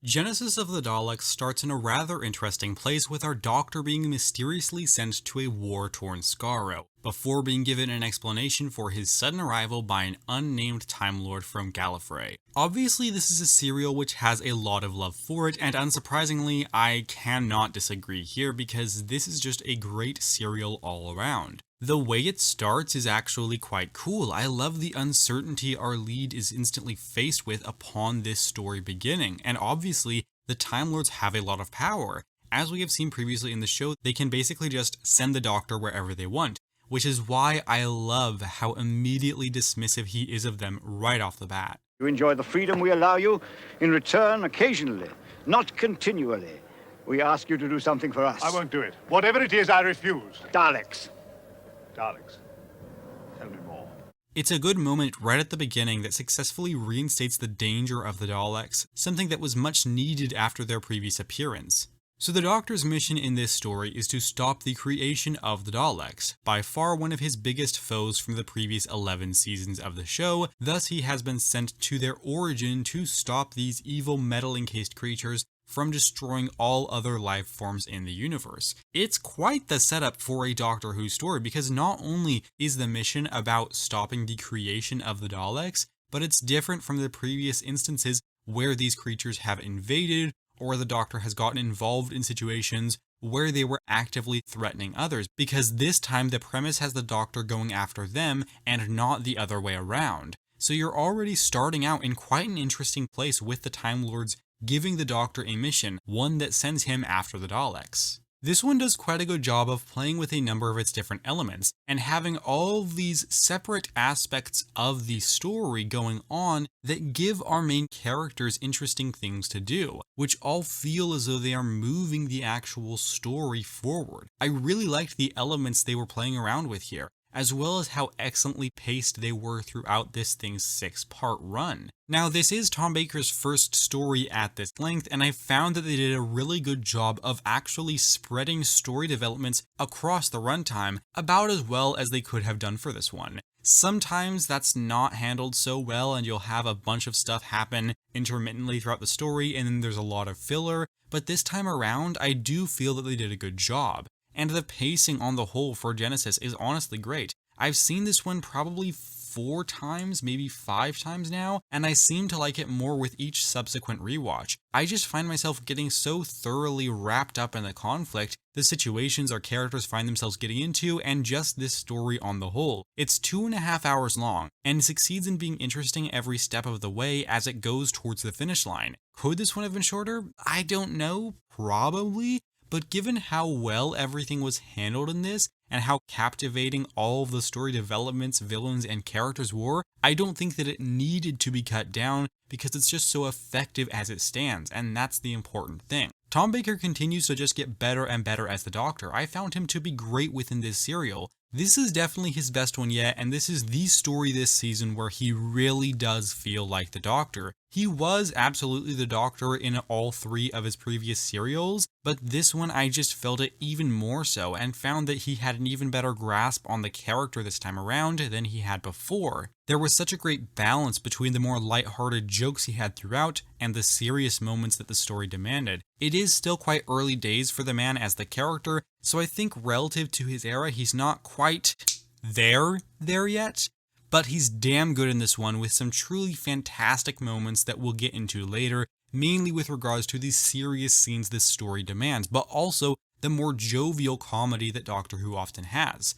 Genesis of the Daleks starts in a rather interesting place with our Doctor being mysteriously sent to a war-torn Skaro, before being given an explanation for his sudden arrival by an unnamed Time Lord from Gallifrey. Obviously, this is a serial which has a lot of love for it, and unsurprisingly, I cannot disagree here because this is just a great serial all around. The way it starts is actually quite cool. I love the uncertainty our lead is instantly faced with upon this story beginning, and obviously, the Time Lords have a lot of power. As we have seen previously in the show, they can basically just send the Doctor wherever they want, which is why I love how immediately dismissive he is of them right off the bat. You enjoy the freedom we allow you. In return, occasionally, not continually, we ask you to do something for us. I won't do it. Whatever it is, I refuse. Daleks. Daleks. Tell me more. It's a good moment right at the beginning that successfully reinstates the danger of the Daleks, something that was much needed after their previous appearance. So the Doctor's mission in this story is to stop the creation of the Daleks, by far one of his biggest foes from the previous 11 seasons of the show, thus he has been sent to their origin to stop these evil metal-encased creatures from destroying all other life forms in the universe. It's quite the setup for a Doctor Who story because not only is the mission about stopping the creation of the Daleks, but it's different from the previous instances where these creatures have invaded or the Doctor has gotten involved in situations where they were actively threatening others, because this time the premise has the Doctor going after them and not the other way around. So you're already starting out in quite an interesting place with the Time Lords giving the Doctor a mission, one that sends him after the Daleks. This one does quite a good job of playing with a number of its different elements, and having all of these separate aspects of the story going on that give our main characters interesting things to do, which all feel as though they are moving the actual story forward. I really liked the elements they were playing around with here, as well as how excellently paced they were throughout this thing's 6-part run. Now, this is Tom Baker's first story at this length, and I found that they did a really good job of actually spreading story developments across the runtime about as well as they could have done for this one. Sometimes that's not handled so well, and you'll have a bunch of stuff happen intermittently throughout the story, and then there's a lot of filler, but this time around, I do feel that they did a good job. And the pacing on the whole for Genesis is honestly great. I've seen this one probably 4 times, maybe 5 times now, and I seem to like it more with each subsequent rewatch. I just find myself getting so thoroughly wrapped up in the conflict, the situations our characters find themselves getting into, and just this story on the whole. It's 2.5 hours long, and succeeds in being interesting every step of the way as it goes towards the finish line. Could this one have been shorter? I don't know, probably. But given how well everything was handled in this, and how captivating all of the story developments, villains, and characters were, I don't think that it needed to be cut down because it's just so effective as it stands, and that's the important thing. Tom Baker continues to just get better and better as the Doctor. I found him to be great within this serial. This is definitely his best one yet, and this is the story this season where he really does feel like the Doctor. He was absolutely the Doctor in all 3 of his previous serials, but this one I just felt it even more so and found that he had an even better grasp on the character this time around than he had before. There was such a great balance between the more lighthearted jokes he had throughout and the serious moments that the story demanded. It is still quite early days for the man as the character, so I think relative to his era, he's not quite there yet. But he's damn good in this one with some truly fantastic moments that we'll get into later, mainly with regards to the serious scenes this story demands, but also the more jovial comedy that Doctor Who often has.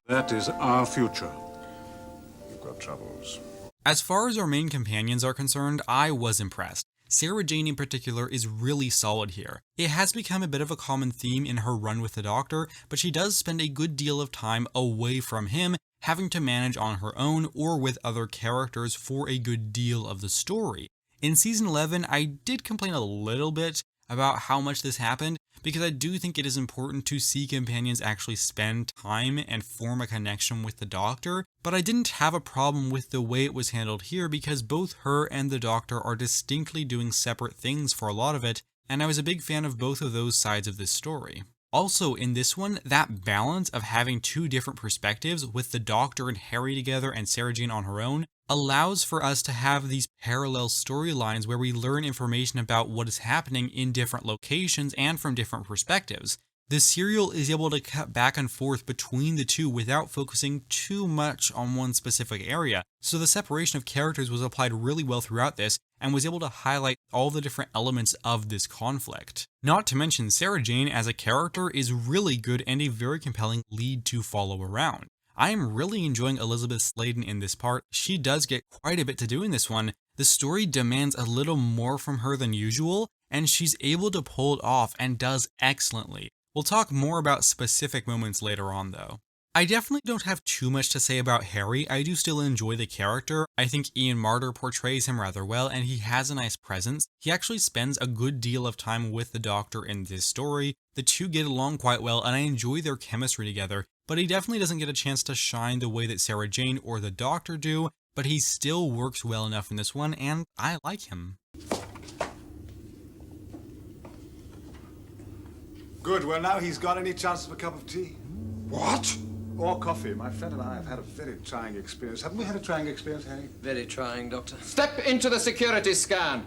That is our future. You've got troubles. As far as our main companions are concerned, I was impressed. Sarah Jane in particular is really solid here. It has become a bit of a common theme in her run with the Doctor, but she does spend a good deal of time away from him, having to manage on her own or with other characters for a good deal of the story. In season 11, I did complain a little bit about how much this happened, because I do think it is important to see companions actually spend time and form a connection with the Doctor, but I didn't have a problem with the way it was handled here because both her and the Doctor are distinctly doing separate things for a lot of it, and I was a big fan of both of those sides of this story. Also, in this one, that balance of having two different perspectives with the Doctor and Harry together and Sarah Jane on her own allows for us to have these parallel storylines where we learn information about what is happening in different locations and from different perspectives. The serial is able to cut back and forth between the two without focusing too much on one specific area, so the separation of characters was applied really well throughout this and was able to highlight all the different elements of this conflict. Not to mention, Sarah Jane as a character is really good and a very compelling lead to follow around. I am really enjoying Elizabeth Sladen in this part. She does get quite a bit to do in this one. The story demands a little more from her than usual, and she's able to pull it off and does excellently. We'll talk more about specific moments later on though. I definitely don't have too much to say about Harry. I do still enjoy the character. I think Ian Marter portrays him rather well and he has a nice presence. He actually spends a good deal of time with the Doctor in this story. The two get along quite well and I enjoy their chemistry together, but he definitely doesn't get a chance to shine the way that Sarah Jane or the Doctor do, but he still works well enough in this one and I like him. Good. Well, now he's got any chance of a cup of tea? What? Or coffee. My friend and I have had a very trying experience. Haven't we had a trying experience, Harry? Very trying, Doctor. Step into the security scan.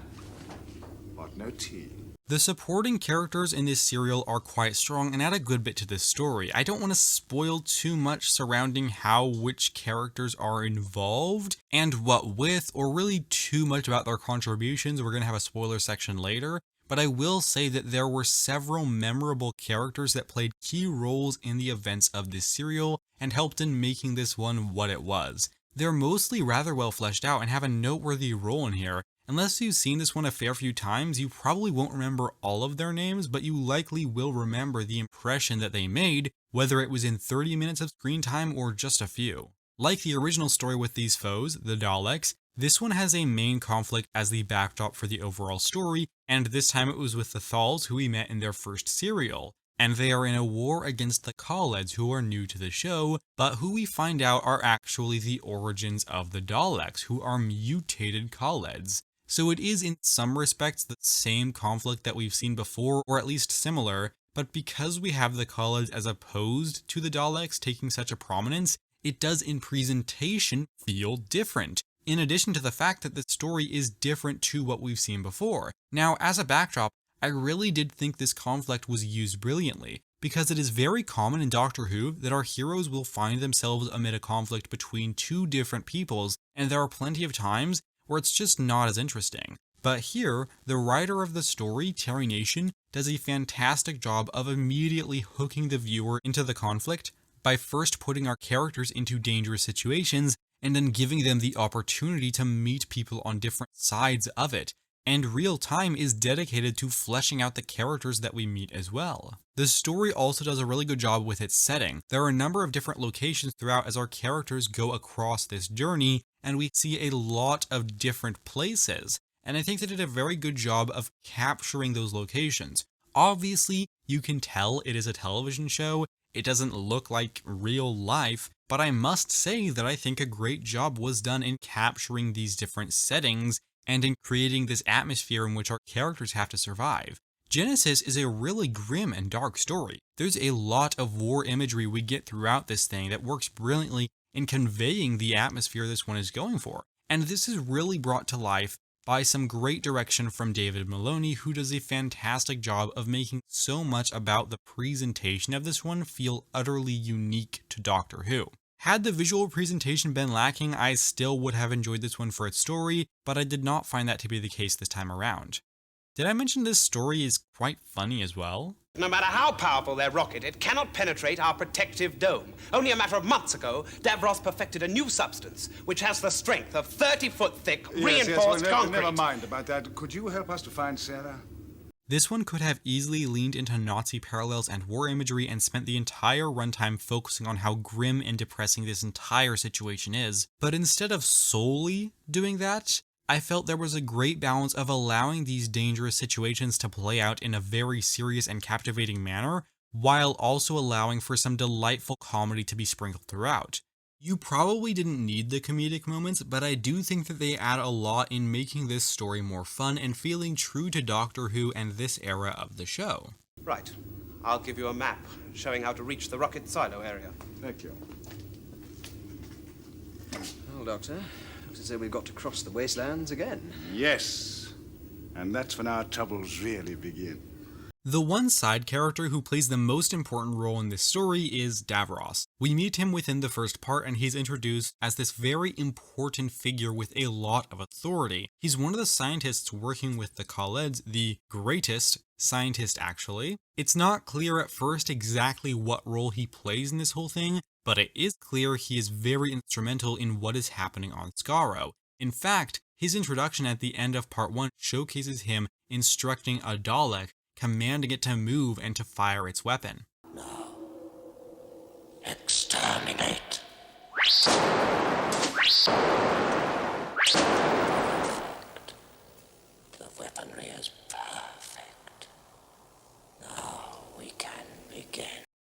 What, no tea? The supporting characters in this serial are quite strong and add a good bit to this story. I don't want to spoil too much surrounding how which characters are involved and what with, or really too much about their contributions. We're going to have a spoiler section later. But I will say that there were several memorable characters that played key roles in the events of this serial and helped in making this one what it was. They're mostly rather well fleshed out and have a noteworthy role in here. Unless you've seen this one a fair few times, you probably won't remember all of their names, but you likely will remember the impression that they made, whether it was in 30 minutes of screen time or just a few. Like the original story with these foes, the Daleks, this one has a main conflict as the backdrop for the overall story, and this time it was with the Thals who we met in their first serial. And they are in a war against the Khaleds who are new to the show, but who we find out are actually the origins of the Daleks, who are mutated Khaleds. So it is in some respects the same conflict that we've seen before, or at least similar, but because we have the Khaleds as opposed to the Daleks taking such a prominence, it does in presentation feel different. In addition to the fact that the story is different to what we've seen before. Now, as a backdrop, I really did think this conflict was used brilliantly, because it is very common in Doctor Who that our heroes will find themselves amid a conflict between two different peoples, and there are plenty of times where it's just not as interesting. But here, the writer of the story, Terry Nation, does a fantastic job of immediately hooking the viewer into the conflict by first putting our characters into dangerous situations and then giving them the opportunity to meet people on different sides of it. And real time is dedicated to fleshing out the characters that we meet as well. The story also does a really good job with its setting. There are a number of different locations throughout as our characters go across this journey, and we see a lot of different places. And I think they did a very good job of capturing those locations. Obviously, you can tell it is a television show. It doesn't look like real life, but I must say that I think a great job was done in capturing these different settings and in creating this atmosphere in which our characters have to survive. Genesis is a really grim and dark story. There's a lot of war imagery we get throughout this thing that works brilliantly in conveying the atmosphere this one is going for. And this is really brought to life by some great direction from David Maloney, who does a fantastic job of making so much about the presentation of this one feel utterly unique to Doctor Who. Had the visual presentation been lacking, I still would have enjoyed this one for its story, but I did not find that to be the case this time around. Did I mention this story is quite funny as well? No matter how powerful their rocket, it cannot penetrate our protective dome. Only a matter of months ago, Davros perfected a new substance, which has the strength of 30-foot thick, reinforced concrete. Never mind about that. Could you help us to find Sarah? This one could have easily leaned into Nazi parallels and war imagery and spent the entire runtime focusing on how grim and depressing this entire situation is, but instead of solely doing that, I felt there was a great balance of allowing these dangerous situations to play out in a very serious and captivating manner, while also allowing for some delightful comedy to be sprinkled throughout. You probably didn't need the comedic moments, but I do think that they add a lot in making this story more fun and feeling true to Doctor Who and this era of the show. Right. I'll give you a map showing how to reach the rocket silo area. Thank you. Well, Doctor, looks as though we've got to cross the wastelands again. Yes. And that's when our troubles really begin. The one side character who plays the most important role in this story is Davros. We meet him within the first part and he's introduced as this very important figure with a lot of authority. He's one of the scientists working with the Khaleds, the greatest scientist actually. It's not clear at first exactly what role he plays in this whole thing, but it is clear he is very instrumental in what is happening on Skaro. In fact, his introduction at the end of part 1 showcases him instructing a Dalek, commanding it to move and to fire its weapon. No. Exterminate. The weaponry is perfect. Now we can begin.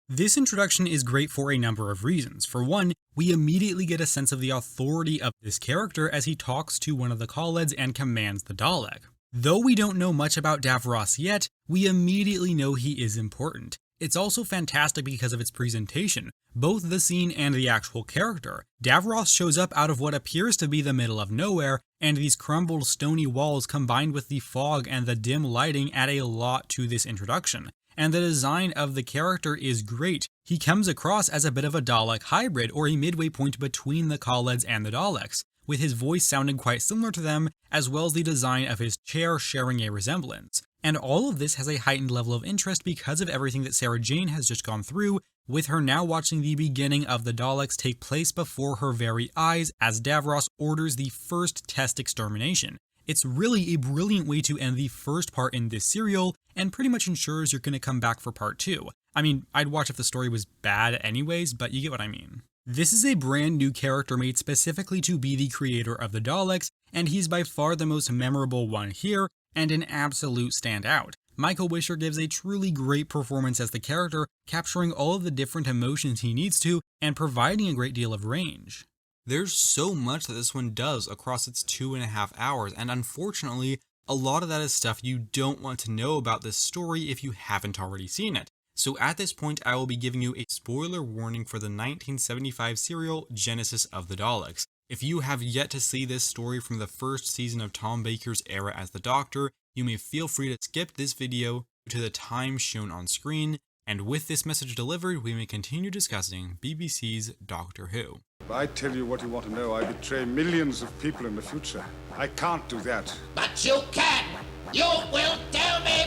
This introduction is great for a number of reasons. For one, we immediately get a sense of the authority of this character as he talks to one of the Khaleds and commands the Dalek. Though we don't know much about Davros yet, we immediately know he is important. It's also fantastic because of its presentation, both the scene and the actual character. Davros shows up out of what appears to be the middle of nowhere, and these crumbled stony walls combined with the fog and the dim lighting add a lot to this introduction. And the design of the character is great. He comes across as a bit of a Dalek hybrid, or a midway point between the Khaleds and the Daleks, with his voice sounding quite similar to them, as well as the design of his chair sharing a resemblance. And all of this has a heightened level of interest because of everything that Sarah Jane has just gone through, with her now watching the beginning of the Daleks take place before her very eyes as Davros orders the first test extermination. It's really a brilliant way to end the first part in this serial, and pretty much ensures you're going to come back for part 2. I mean, I'd watch if the story was bad anyways, but you get what I mean. This is a brand new character made specifically to be the creator of the Daleks, and he's by far the most memorable one here, and an absolute standout. Michael Wisher gives a truly great performance as the character, capturing all of the different emotions he needs to, and providing a great deal of range. There's so much that this one does across its 2.5 hours, and unfortunately, a lot of that is stuff you don't want to know about this story if you haven't already seen it. So at this point, I will be giving you a spoiler warning for the 1975 serial Genesis of the Daleks. If you have yet to see this story from the first season of Tom Baker's era as the Doctor, you may feel free to skip this video to the time shown on screen, and with this message delivered, we may continue discussing BBC's Doctor Who. If I tell you what you want to know, I betray millions of people in the future. I can't do that. But you can! You will tell me!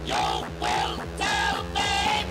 You will tell me!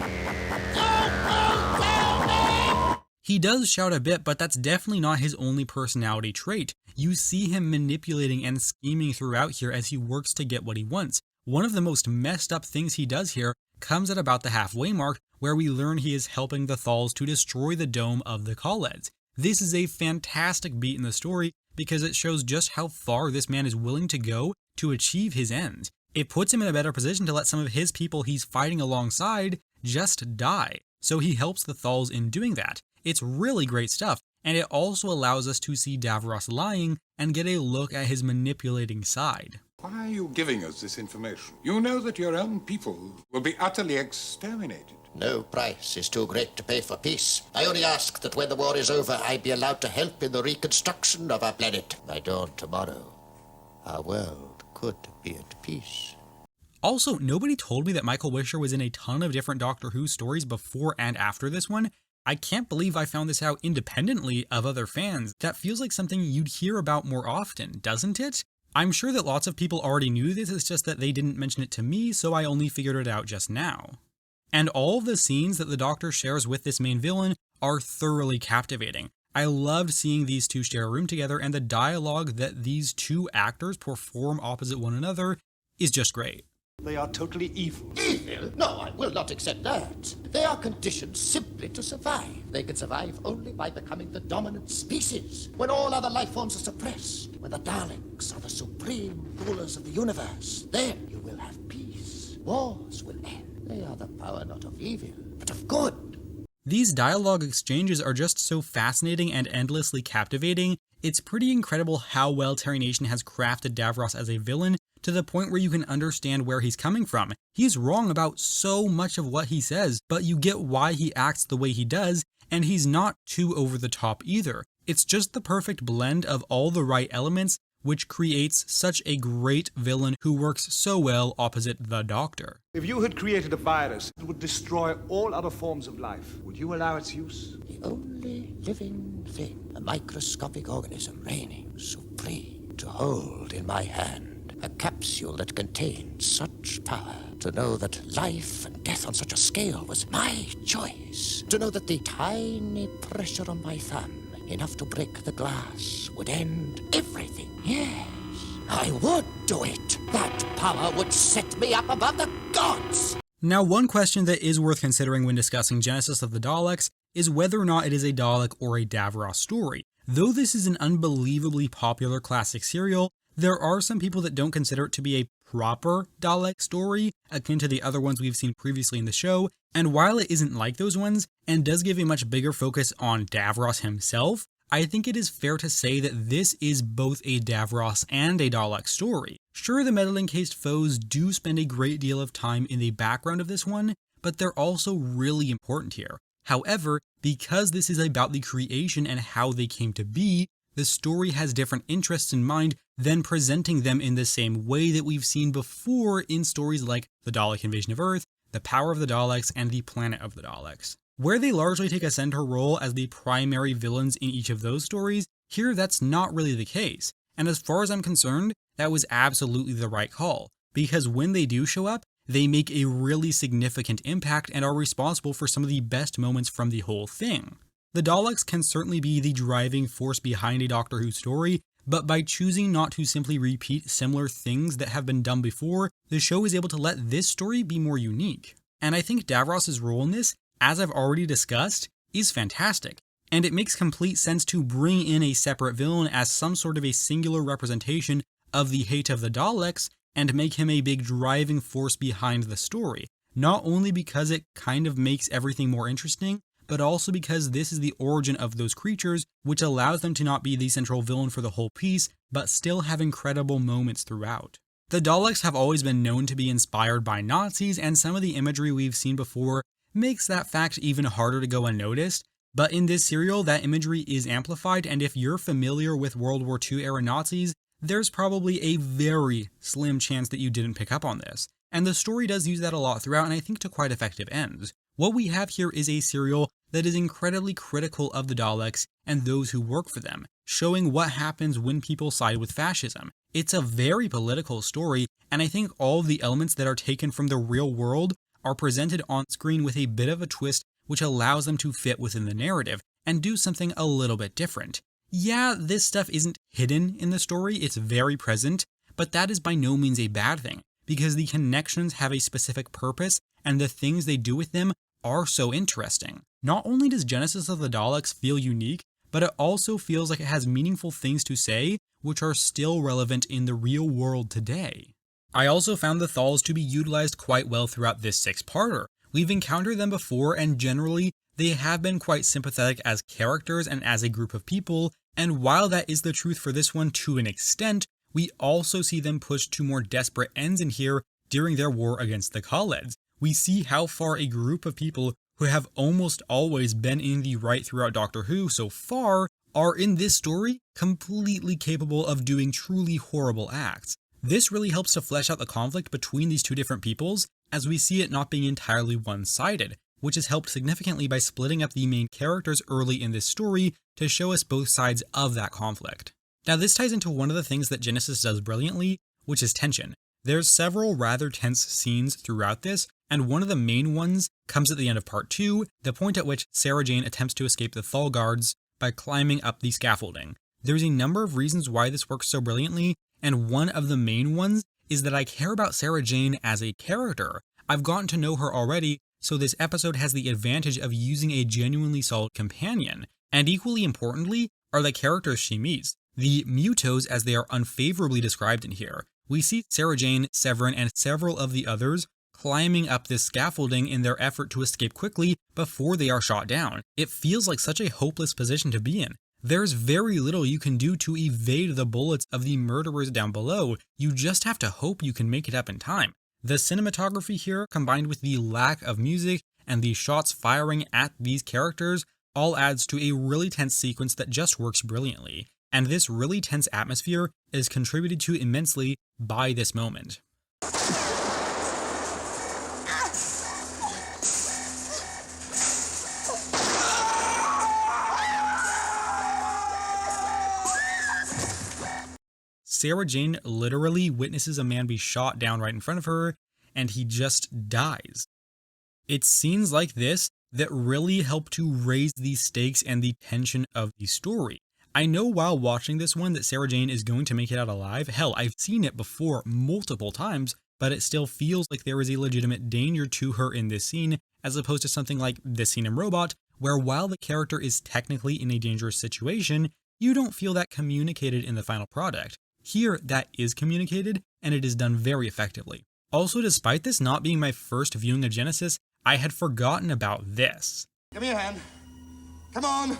You will tell me! He does shout a bit, but that's definitely not his only personality trait. You see him manipulating and scheming throughout here as he works to get what he wants. One of the most messed up things he does here comes at about the halfway mark, where we learn he is helping the Thals to destroy the dome of the Khaleds. This is a fantastic beat in the story because it shows just how far this man is willing to go to achieve his ends. It puts him in a better position to let some of his people he's fighting alongside just die. So he helps the Thals in doing that. It's really great stuff, and it also allows us to see Davros lying and get a look at his manipulating side. Why are you giving us this information? You know that your own people will be utterly exterminated. No price is too great to pay for peace. I only ask that when the war is over, I be allowed to help in the reconstruction of our planet. By dawn tomorrow, our world could be at peace. Also, nobody told me that Michael Wisher was in a ton of different Doctor Who stories before and after this one. I can't believe I found this out independently of other fans. That feels like something you'd hear about more often, doesn't it? I'm sure that lots of people already knew this, it's just that they didn't mention it to me, so I only figured it out just now. And all of the scenes that the Doctor shares with this main villain are thoroughly captivating. I loved seeing these two share a room together, and the dialogue that these two actors perform opposite one another is just great. They are totally evil. Evil? No, I will not accept that. They are conditioned simply to survive. They can survive only by becoming the dominant species. When all other life forms are suppressed, when the Daleks are the supreme rulers of the universe, then you will have peace. Wars will end. They are the power not of evil, but of good. These dialogue exchanges are just so fascinating and endlessly captivating. It's pretty incredible how well Terry Nation has crafted Davros as a villain, to to the point where you can understand where he's coming from. He's wrong about so much of what he says, but you get why he acts the way he does, and he's not too over the top either. It's just the perfect blend of all the right elements, which creates such a great villain who works so well opposite the Doctor. If you had created a virus that would destroy all other forms of life, would you allow its use? The only living thing, a microscopic organism reigning supreme, to hold in my hand a capsule that contained such power, to know that life and death on such a scale was my choice, to know that the tiny pressure on my thumb, enough to break the glass, would end everything. Yes, I would do it. That power would set me up above the gods. Now, one question that is worth considering when discussing Genesis of the Daleks is whether or not it is a Dalek or a Davros story. Though this is an unbelievably popular classic serial, there are some people that don't consider it to be a proper Dalek story, akin to the other ones we've seen previously in the show, and while it isn't like those ones, and does give a much bigger focus on Davros himself, I think it is fair to say that this is both a Davros and a Dalek story. Sure, the metal-encased foes do spend a great deal of time in the background of this one, but they're also really important here. However, because this is about the creation and how they came to be, the story has different interests in mind than presenting them in the same way that we've seen before in stories like The Dalek Invasion of Earth, The Power of the Daleks, and The Planet of the Daleks. Where they largely take a center role as the primary villains in each of those stories, here that's not really the case. And as far as I'm concerned, that was absolutely the right call, because when they do show up, they make a really significant impact and are responsible for some of the best moments from the whole thing. The Daleks can certainly be the driving force behind a Doctor Who story, but by choosing not to simply repeat similar things that have been done before, the show is able to let this story be more unique. And I think Davros' role in this, as I've already discussed, is fantastic, and it makes complete sense to bring in a separate villain as some sort of a singular representation of the hate of the Daleks and make him a big driving force behind the story, not only because it kind of makes everything more interesting, but also because this is the origin of those creatures, which allows them to not be the central villain for the whole piece, but still have incredible moments throughout. The Daleks have always been known to be inspired by Nazis, and some of the imagery we've seen before makes that fact even harder to go unnoticed, but in this serial that imagery is amplified, and if you're familiar with World War II era Nazis, there's probably a very slim chance that you didn't pick up on this. And the story does use that a lot throughout, and I think to quite effective ends. What we have here is a serial that is incredibly critical of the Daleks and those who work for them, showing what happens when people side with fascism. It's a very political story, and I think all of the elements that are taken from the real world are presented on screen with a bit of a twist which allows them to fit within the narrative and do something a little bit different. Yeah, this stuff isn't hidden in the story, it's very present, but that is by no means a bad thing, because the connections have a specific purpose and the things they do with them are so interesting. Not only does Genesis of the Daleks feel unique, but it also feels like it has meaningful things to say which are still relevant in the real world today. I also found the Thals to be utilized quite well throughout this six-parter. We've encountered them before, and generally, they have been quite sympathetic as characters and as a group of people, and while that is the truth for this one to an extent, we also see them pushed to more desperate ends in here during their war against the Khaleds. We see how far a group of people who have almost always been in the right throughout Doctor Who so far are in this story completely capable of doing truly horrible acts. This really helps to flesh out the conflict between these two different peoples, as we see it not being entirely one-sided, which is helped significantly by splitting up the main characters early in this story to show us both sides of that conflict. Now this ties into one of the things that Genesis does brilliantly, which is tension. There's several rather tense scenes throughout this, and one of the main ones comes at the end of part 2, the point at which Sarah Jane attempts to escape the Thal guards by climbing up the scaffolding. There's a number of reasons why this works so brilliantly, and one of the main ones is that I care about Sarah Jane as a character. I've gotten to know her already, so this episode has the advantage of using a genuinely solid companion, and equally importantly are the characters she meets, the Mutos as they are unfavorably described in here. We see Sarah Jane, Severin, and several of the others climbing up this scaffolding in their effort to escape quickly before they are shot down. It feels like such a hopeless position to be in, There's very little you can do to evade the bullets of the murderers down below, you just have to hope you can make it up in time. The cinematography here, combined with the lack of music and the shots firing at these characters, all adds to a really tense sequence that just works brilliantly, and this really tense atmosphere is contributed to immensely by this moment. Sarah Jane literally witnesses a man be shot down right in front of her, and he just dies. It's scenes like this that really help to raise the stakes and the tension of the story. I know while watching this one that Sarah Jane is going to make it out alive. Hell, I've seen it before multiple times, but it still feels like there is a legitimate danger to her in this scene, as opposed to something like this scene in Robot, where while the character is technically in a dangerous situation, you don't feel that communicated in the final product. Here, that is communicated, and it is done very effectively. Also, despite this not being my first viewing of Genesis, I had forgotten about this. Give me a hand. Come on.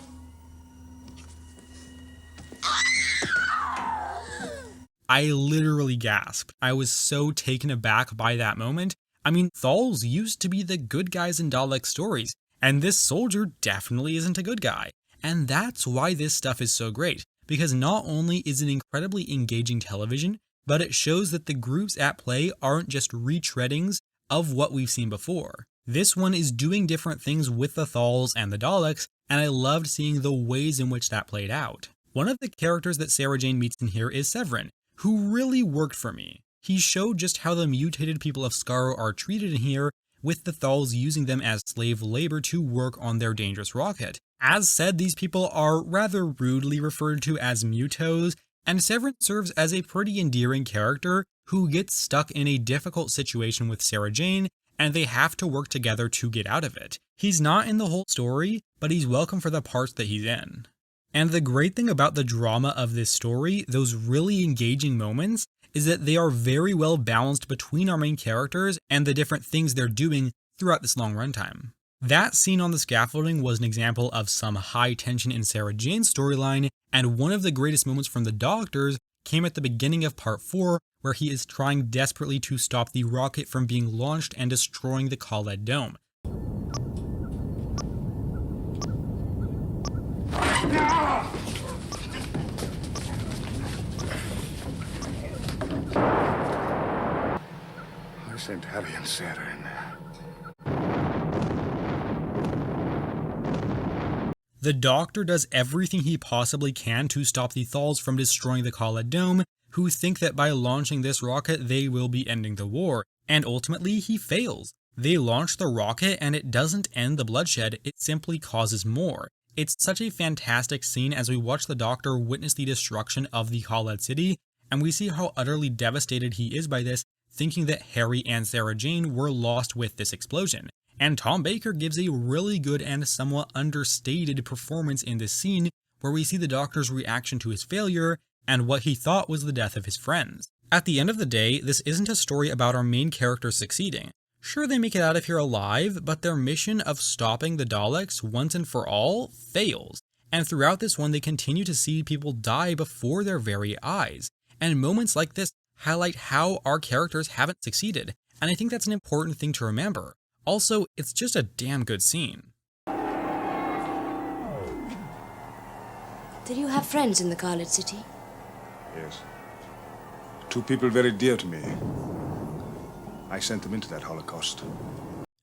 I literally gasped. I was so taken aback by that moment. I mean, Thals used to be the good guys in Dalek stories, and this soldier definitely isn't a good guy. And that's why this stuff is so great, because not only is it incredibly engaging television, but it shows that the groups at play aren't just retreadings of what we've seen before. This one is doing different things with the Thals and the Daleks, and I loved seeing the ways in which that played out. One of the characters that Sarah Jane meets in here is Severin, who really worked for me. He showed just how the mutated people of Skaro are treated in here, with the Thals using them as slave labor to work on their dangerous rocket. As said, these people are rather rudely referred to as mutos, and Severin serves as a pretty endearing character who gets stuck in a difficult situation with Sarah Jane, and they have to work together to get out of it. He's not in the whole story, but he's welcome for the parts that he's in. And the great thing about the drama of this story, those really engaging moments, is that they are very well balanced between our main characters and the different things they're doing throughout this long runtime. That scene on the scaffolding was an example of some high tension in Sarah Jane's storyline, and one of the greatest moments from the Doctors came at the beginning of part 4, where he is trying desperately to stop the rocket from being launched and destroying the Khaled Dome. I sent Harry and Sarah in there. The Doctor does everything he possibly can to stop the Thals from destroying the Khaled Dome, who think that by launching this rocket they will be ending the war, and ultimately he fails. They launch the rocket and it doesn't end the bloodshed, it simply causes more. It's such a fantastic scene as we watch the Doctor witness the destruction of the Khaled city, and we see how utterly devastated he is by this, thinking that Harry and Sarah Jane were lost with this explosion. And Tom Baker gives a really good and somewhat understated performance in this scene, where we see the Doctor's reaction to his failure and what he thought was the death of his friends. At the end of the day, this isn't a story about our main characters succeeding. Sure, they make it out of here alive, but their mission of stopping the Daleks once and for all fails. And throughout this one, they continue to see people die before their very eyes. And moments like this highlight how our characters haven't succeeded, and I think that's an important thing to remember. Also, it's just a damn good scene. Did you have friends in the Khaled city? Yes. 2 people very dear to me. I sent them into that Holocaust.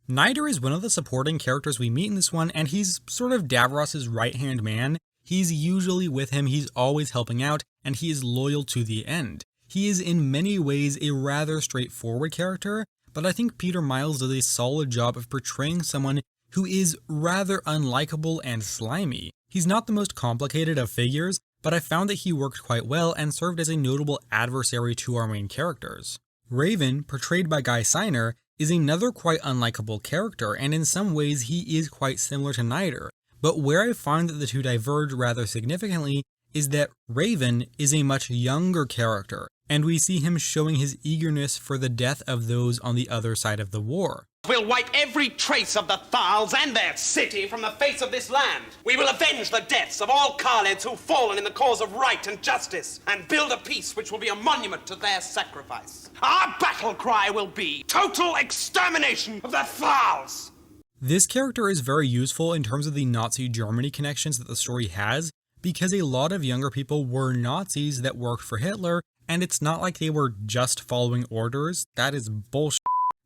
Nyder is one of the supporting characters we meet in this one, and he's sort of Davros's right-hand man. He's usually with him, he's always helping out, and he is loyal to the end. He is in many ways a rather straightforward character, but I think Peter Miles does a solid job of portraying someone who is rather unlikable and slimy. He's not the most complicated of figures, but I found that he worked quite well and served as a notable adversary to our main characters. Raven, portrayed by Guy Siner, is another quite unlikable character, and in some ways he is quite similar to Nyder, but where I find that the two diverge rather significantly is that Raven is a much younger character. and we see him showing his eagerness for the death of those on the other side of the war. We'll wipe every trace of the Thals and their city from the face of this land. We will avenge the deaths of all Khalids who've fallen in the cause of right and justice, and build a peace which will be a monument to their sacrifice. Our battle cry will be total extermination of the Thals! This character is very useful in terms of the Nazi Germany connections that the story has, because a lot of younger people were Nazis that worked for Hitler, and it's not like they were just following orders. That is bullshit.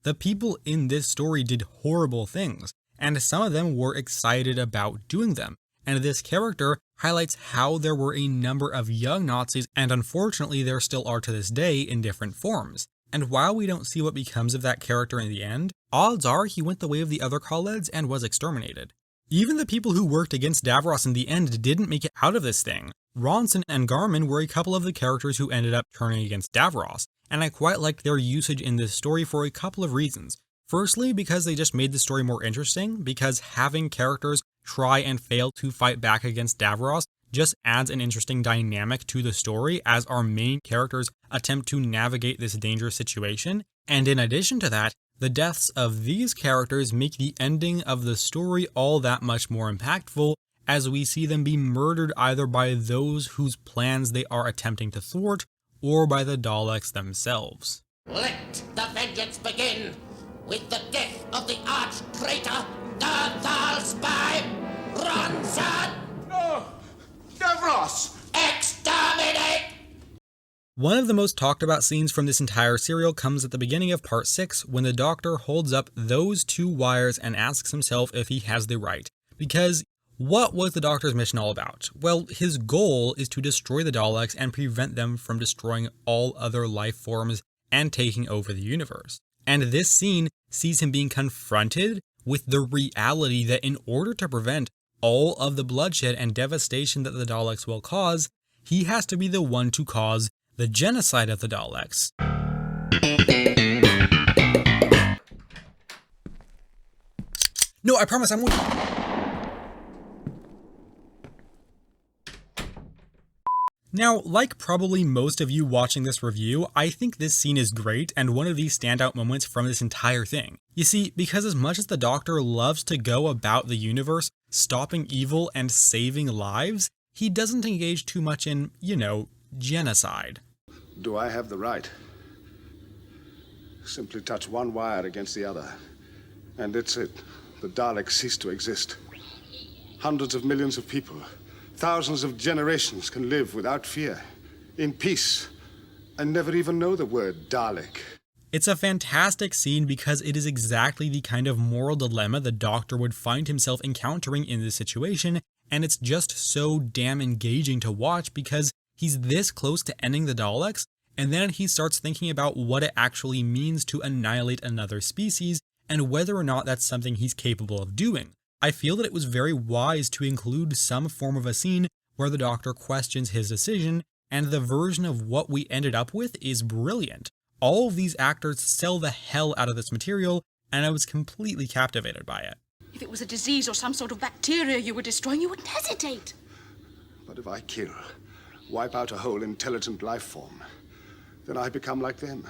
The people in this story did horrible things, and some of them were excited about doing them. And this character highlights how there were a number of young Nazis, and unfortunately there still are to this day in different forms. And while we don't see what becomes of that character in the end, odds are he went the way of the other Khalids and was exterminated. Even the people who worked against Davros in the end didn't make it out of this thing. Ronson and Garmin were a couple of the characters who ended up turning against Davros, and I quite liked their usage in this story for a couple of reasons. Firstly, because they just made the story more interesting, because having characters try and fail to fight back against Davros just adds an interesting dynamic to the story as our main characters attempt to navigate this dangerous situation. And in addition to that, the deaths of these characters make the ending of the story all that much more impactful, as we see them be murdered either by those whose plans they are attempting to thwart, or by the Daleks themselves. Let the vengeance begin with the death of the arch-traitor, the Thal spy, Ronson! No! Davros! Exterminate! One of the most talked about scenes from this entire serial comes at the beginning of part 6, when the Doctor holds up those 2 wires and asks himself if he has the right. Because what was the Doctor's mission all about? Well, his goal is to destroy the Daleks and prevent them from destroying all other life forms and taking over the universe. And this scene sees him being confronted with the reality that in order to prevent all of the bloodshed and devastation that the Daleks will cause, he has to be the one to cause the genocide of the Daleks. No, I promise I'm with you. Now, like probably most of you watching this review, I think this scene is great and one of the standout moments from this entire thing. You see, because as much as the Doctor loves to go about the universe, stopping evil and saving lives, he doesn't engage too much in, genocide. Do I have the right? Simply touch one wire against the other, and it's it. The Daleks cease to exist. Hundreds of millions of people, thousands of generations can live without fear, in peace, and never even know the word Dalek. It's a fantastic scene because it is exactly the kind of moral dilemma the Doctor would find himself encountering in this situation, and it's just so damn engaging to watch because he's this close to ending the Daleks, and then he starts thinking about what it actually means to annihilate another species, and whether or not that's something he's capable of doing. I feel that it was very wise to include some form of a scene where the Doctor questions his decision, and the version of what we ended up with is brilliant. All of these actors sell the hell out of this material, and I was completely captivated by it. If it was a disease or some sort of bacteria you were destroying, you wouldn't hesitate. But if I kill, wipe out a whole intelligent life form, then I become like them.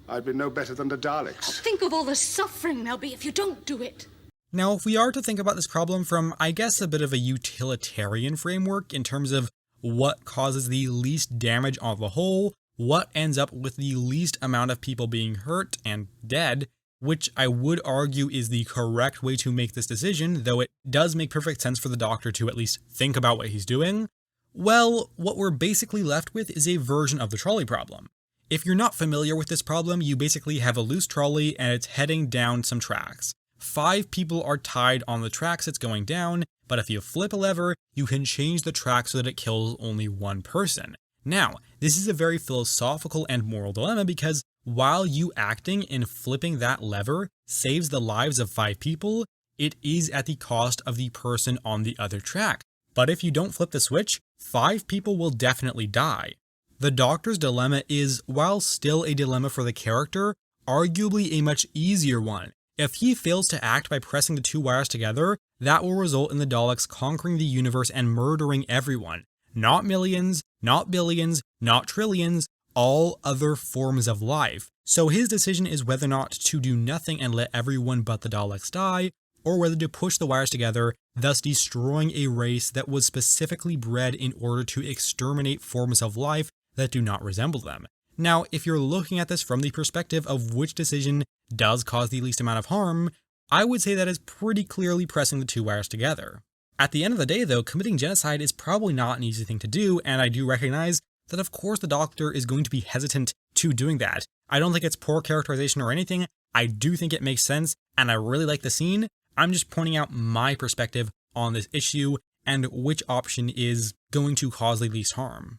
I'd be no better than the Daleks. Think of all the suffering there'll be if you don't do it. Now, if we are to think about this problem from, I guess, a bit of a utilitarian framework in terms of what causes the least damage on the whole, what ends up with the least amount of people being hurt and dead, which I would argue is the correct way to make this decision, though it does make perfect sense for the Doctor to at least think about what he's doing, well, what we're basically left with is a version of the trolley problem. If you're not familiar with this problem, you basically have a loose trolley and it's heading down some tracks. 5 people are tied on the tracks it's going down, but if you flip a lever, you can change the track so that it kills only one person. Now, this is a very philosophical and moral dilemma because while you acting in flipping that lever saves the lives of 5 people, it is at the cost of the person on the other track. But if you don't flip the switch, 5 people will definitely die. The Doctor's dilemma is, while still a dilemma for the character, arguably a much easier one. If he fails to act by pressing the 2 wires together, that will result in the Daleks conquering the universe and murdering everyone. Not millions, not billions, not trillions, all other forms of life. So his decision is whether or not to do nothing and let everyone but the Daleks die, or whether to push the wires together, thus destroying a race that was specifically bred in order to exterminate forms of life that do not resemble them. Now, if you're looking at this from the perspective of which decision does cause the least amount of harm, I would say that is pretty clearly pressing the two wires together. At the end of the day though, committing genocide is probably not an easy thing to do, and I do recognize that of course the Doctor is going to be hesitant to doing that. I don't think it's poor characterization or anything, I do think it makes sense, and I really like the scene. I'm just pointing out my perspective on this issue and which option is going to cause the least harm.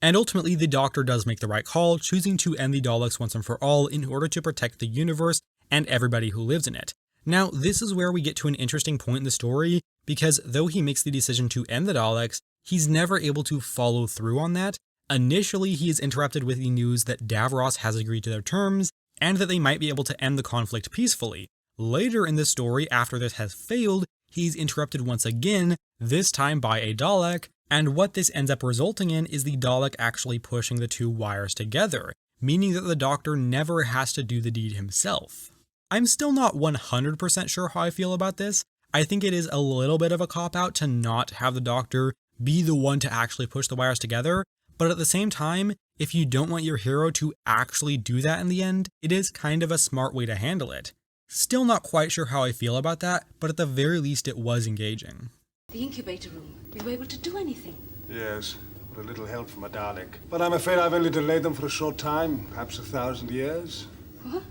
And ultimately, the Doctor does make the right call, choosing to end the Daleks once and for all in order to protect the universe and everybody who lives in it. Now, this is where we get to an interesting point in the story, because though he makes the decision to end the Daleks, he's never able to follow through on that. Initially, he is interrupted with the news that Davros has agreed to their terms, and that they might be able to end the conflict peacefully. Later in the story, after this has failed, he's interrupted once again, this time by a Dalek, and what this ends up resulting in is the Dalek actually pushing the two wires together, meaning that the Doctor never has to do the deed himself. I'm still not 100% sure how I feel about this. I think it is a little bit of a cop-out to not have the Doctor be the one to actually push the wires together, but at the same time, if you don't want your hero to actually do that in the end, it is kind of a smart way to handle it. Still not quite sure how I feel about that, but at the very least it was engaging. The incubator room. We were able to do anything. Yes, with a little help from a Dalek. But I'm afraid I've only delayed them for a short time, perhaps 1,000 years. What?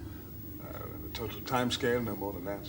The total time scale, no more than that.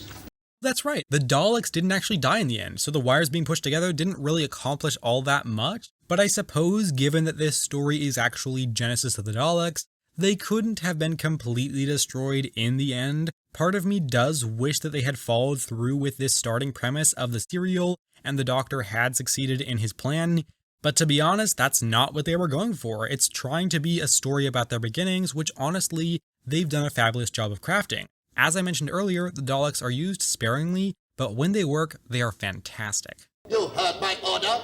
That's right, the Daleks didn't actually die in the end, so the wires being pushed together didn't really accomplish all that much, but I suppose given that this story is actually Genesis of the Daleks, they couldn't have been completely destroyed in the end. Part of me does wish that they had followed through with this starting premise of the serial and the Doctor had succeeded in his plan, but to be honest, that's not what they were going for. It's trying to be a story about their beginnings, which honestly, they've done a fabulous job of crafting. As I mentioned earlier, the Daleks are used sparingly, but when they work, they are fantastic. You heard my order.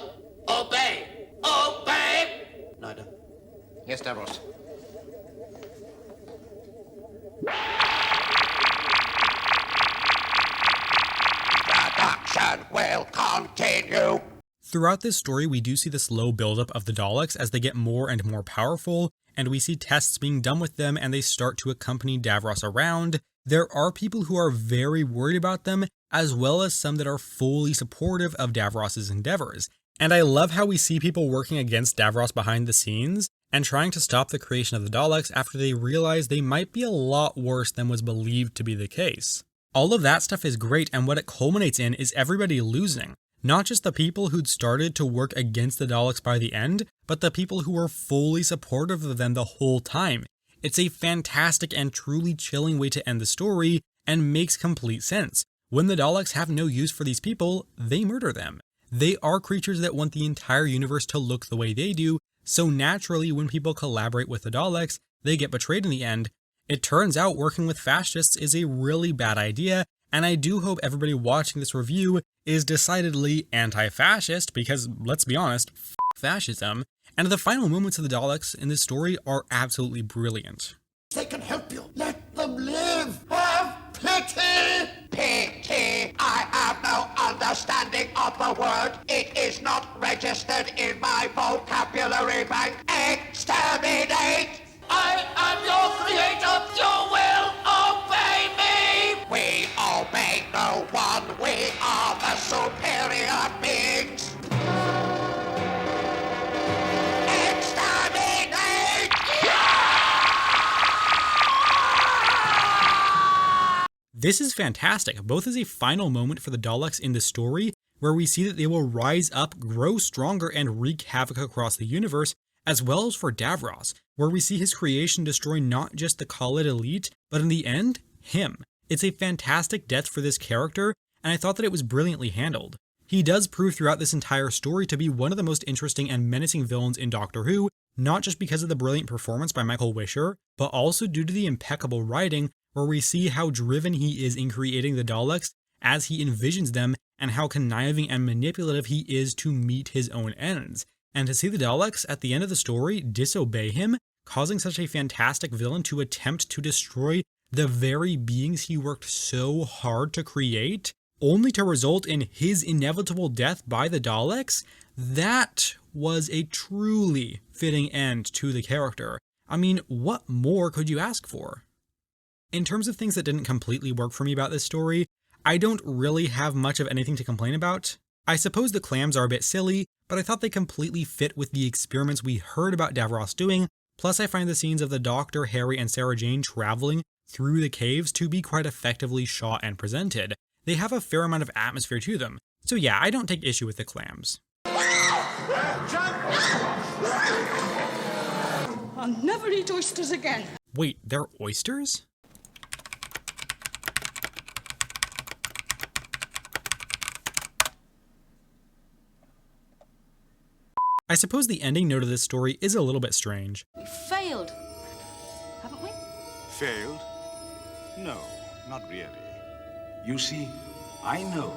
Obey! Obey! Neither. Yes, Davros. Production will continue. Throughout this story, we do see the slow buildup of the Daleks as they get more and more powerful, and we see tests being done with them and they start to accompany Davros around. There are people who are very worried about them, as well as some that are fully supportive of Davros's endeavors. And I love how we see people working against Davros behind the scenes and trying to stop the creation of the Daleks after they realize they might be a lot worse than was believed to be the case. All of that stuff is great, and what it culminates in is everybody losing. Not just the people who'd started to work against the Daleks by the end, but the people who were fully supportive of them the whole time. It's a fantastic and truly chilling way to end the story, and makes complete sense. When the Daleks have no use for these people, they murder them. They are creatures that want the entire universe to look the way they do, so naturally when people collaborate with the Daleks, they get betrayed in the end. It turns out working with fascists is a really bad idea, and I do hope everybody watching this review is decidedly anti-fascist, because let's be honest, f*** fascism. And the final moments of the Daleks in this story are absolutely brilliant. They can help you. Let them live. Have pity. Pity. I have no understanding of the word. It is not registered in my vocabulary bank. Exterminate. I am your creator. You will obey me. We obey no one. We are the superior beings. This is fantastic, both as a final moment for the Daleks in the story, where we see that they will rise up, grow stronger, and wreak havoc across the universe, as well as for Davros, where we see his creation destroy not just the Khalid elite, but in the end, him. It's a fantastic death for this character, and I thought that it was brilliantly handled. He does prove throughout this entire story to be one of the most interesting and menacing villains in Doctor Who, not just because of the brilliant performance by Michael Wisher, but also due to the impeccable writing, where we see how driven he is in creating the Daleks as he envisions them, and how conniving and manipulative he is to meet his own ends. And to see the Daleks at the end of the story disobey him causing such a fantastic villain to attempt to destroy the very beings he worked so hard to create, only to result in his inevitable death by the Daleks, that was a truly fitting end to the character. I mean, what more could you ask for? In terms of things that didn't completely work for me about this story, I don't really have much of anything to complain about. I suppose the clams are a bit silly, but I thought they completely fit with the experiments we heard about Davros doing, plus I find the scenes of the Doctor, Harry, and Sarah Jane traveling through the caves to be quite effectively shot and presented. They have a fair amount of atmosphere to them, so yeah, I don't take issue with the clams. I'll never eat oysters again. Wait, they're oysters? I suppose the ending note of this story is a little bit strange. We failed, haven't we? Failed? No, not really. You see, I know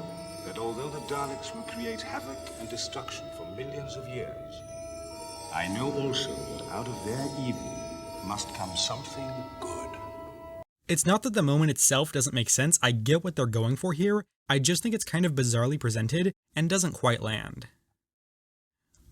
that although the Daleks will create havoc and destruction for millions of years, I know also that out of their evil must come something good. It's not that the moment itself doesn't make sense, I get what they're going for here, I just think it's kind of bizarrely presented and doesn't quite land.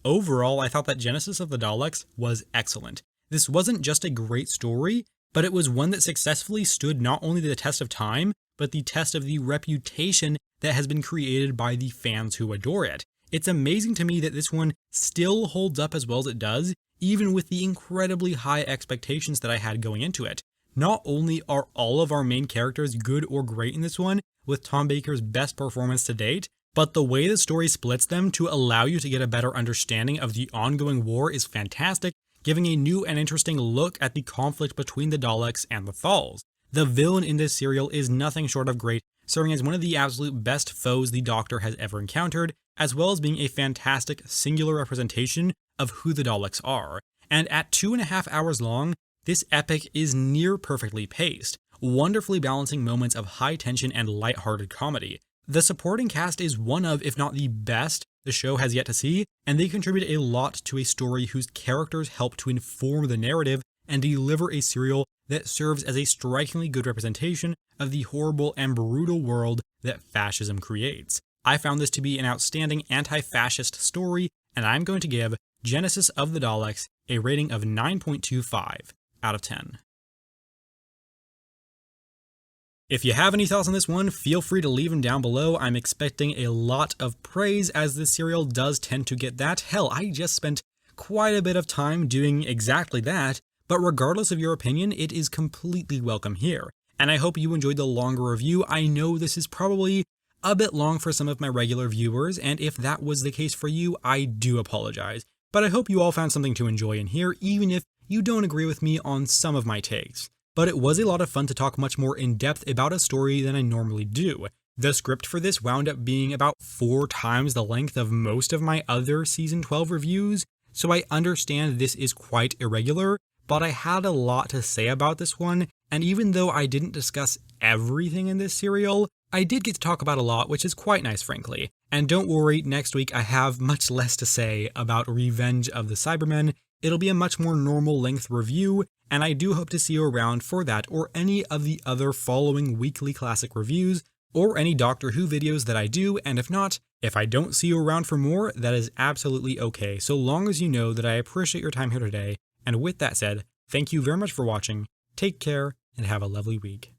Overall, I thought that Genesis of the Daleks was excellent. This wasn't just a great story, but it was one that successfully stood not only the test of time, but the test of the reputation that has been created by the fans who adore it. It's amazing to me that this one still holds up as well as it does, even with the incredibly high expectations that I had going into it. Not only are all of our main characters good or great in this one, with Tom Baker's best performance to date, but the way the story splits them to allow you to get a better understanding of the ongoing war is fantastic, giving a new and interesting look at the conflict between the Daleks and the Thals. The villain in this serial is nothing short of great, serving as one of the absolute best foes the Doctor has ever encountered, as well as being a fantastic singular representation of who the Daleks are. And at 2.5 hours long, this epic is near perfectly paced, wonderfully balancing moments of high tension and lighthearted comedy. The supporting cast is one of, if not the best, the show has yet to see, and they contribute a lot to a story whose characters help to inform the narrative and deliver a serial that serves as a strikingly good representation of the horrible and brutal world that fascism creates. I found this to be an outstanding anti-fascist story, and I'm going to give Genesis of the Daleks a rating of 9.25 out of 10. If you have any thoughts on this one, feel free to leave them down below. I'm expecting a lot of praise, as this serial does tend to get that. Hell, I just spent quite a bit of time doing exactly that, but regardless of your opinion, it is completely welcome here. And I hope you enjoyed the longer review. I know this is probably a bit long for some of my regular viewers, and if that was the case for you, I do apologize. But I hope you all found something to enjoy in here, even if you don't agree with me on some of my takes. But it was a lot of fun to talk much more in depth about a story than I normally do. The script for this wound up being about 4 times the length of most of my other Season 12 reviews, so I understand this is quite irregular, but I had a lot to say about this one, and even though I didn't discuss everything in this serial, I did get to talk about a lot, which is quite nice, frankly. And don't worry, next week I have much less to say about Revenge of the Cybermen. It'll be a much more normal length review, and I do hope to see you around for that or any of the other following weekly classic reviews, or any Doctor Who videos that I do, and if not, if I don't see you around for more, that is absolutely okay, so long as you know that I appreciate your time here today. And with that said, thank you very much for watching, take care, and have a lovely week.